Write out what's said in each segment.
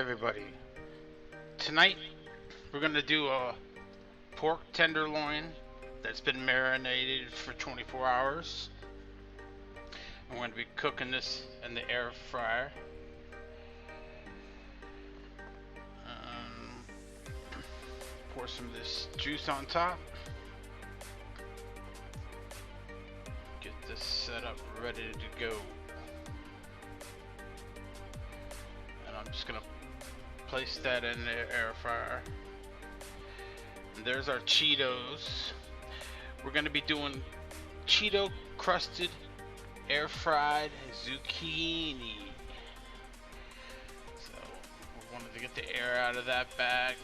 everybody. Tonight we're gonna do a pork tenderloin that's been marinated for 24 hours. I'm going to be cooking this in the air fryer. Pour some of this juice on top. Get this set up, ready to go. And I'm just gonna place that in the air fryer. And there's our Cheetos. We're gonna be doing Cheeto crusted air fried zucchini. So we wanted to get the air out of that bag,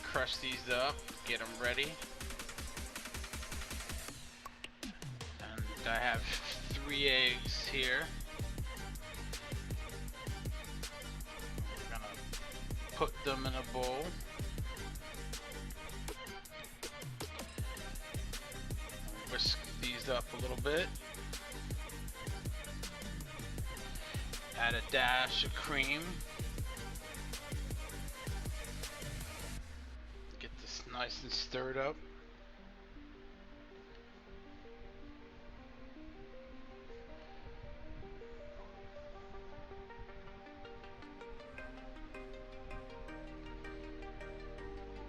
crush these up, get them ready. And I have 3 eggs here. We're gonna put them in a bowl. Whisk these up a little bit. Add a dash of cream. Get this nice and stirred up.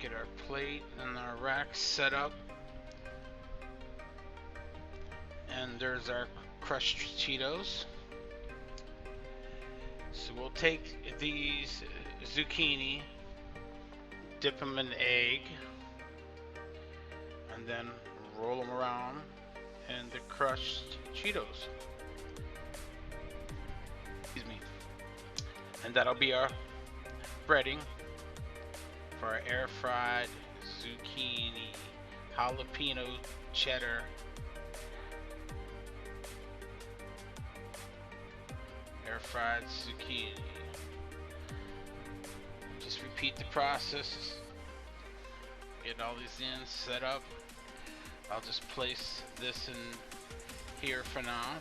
Get our plate and our rack set up. And there's our crushed Cheetos. So we'll take these zucchini, dip them in egg, and then roll them around in the crushed Cheetos. Excuse me. And that'll be our breading for our air fried zucchini, jalapeno cheddar. Air fried zucchini. Just repeat the process. Get all these in, set up. I'll just place this in here for now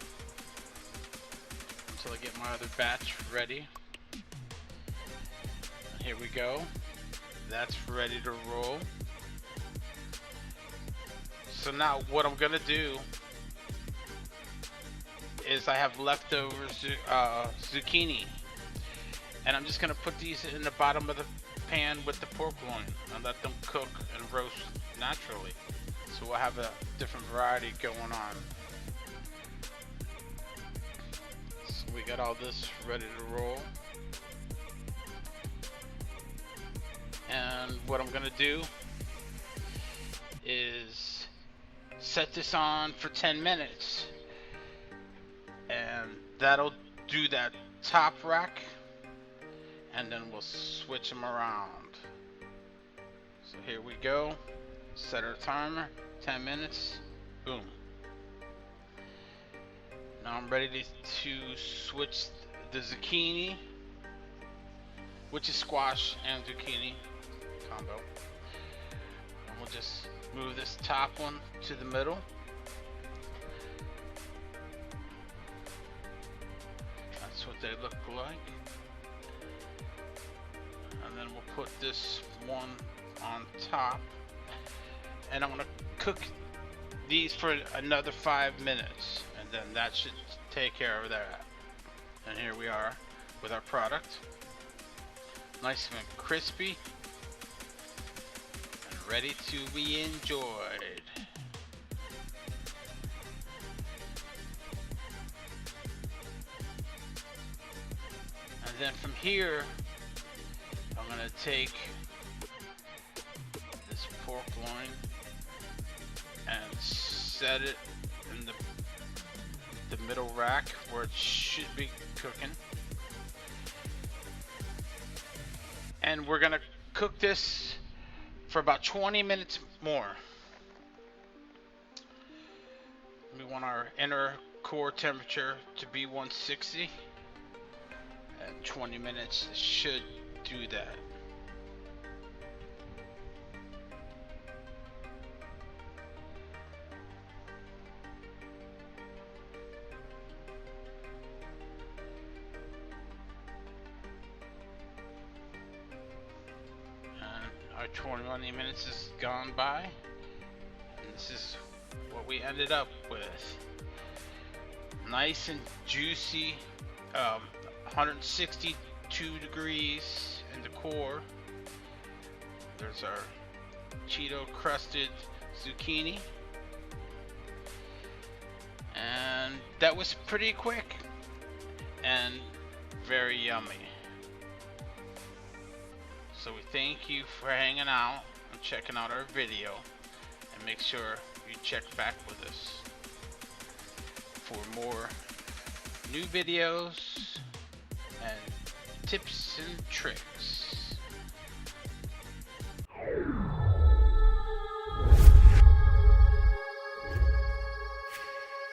until I get my other batch ready. And here we go. That's ready to roll. So now what I'm gonna do is I have leftover zucchini, and I'm just gonna put these in the bottom of the pan with the pork loin and let them cook and roast naturally. So we'll have a different variety going on. So we got all this ready to roll. And what I'm gonna do is set this on for 10 minutes. And that'll do that top rack, and then we'll switch them around. So here we go. Set our timer, 10 minutes. Boom. Now I'm ready to switch the zucchini, which is squash and zucchini combo. And we'll just move this top one to the middle. That's what they look like. And then we'll put this one on top. And I'm gonna cook these for another 5 minutes. And then that should take care of that. And here we are with our product. Nice and crispy. And ready to be enjoyed. And then from here, I'm gonna take this pork loin and set it in the middle rack where it should be cooking. And we're gonna cook this for about 20 minutes more. We want our inner core temperature to be 160. And 20 minutes should do that. 21 minutes has gone by, and this is what we ended up with. Nice and juicy, 162 degrees in the core. There's our Cheeto crusted zucchini, and that was pretty quick and very yummy. So we thank you for hanging out and checking out our video, and make sure you check back with us for more new videos and tips and tricks.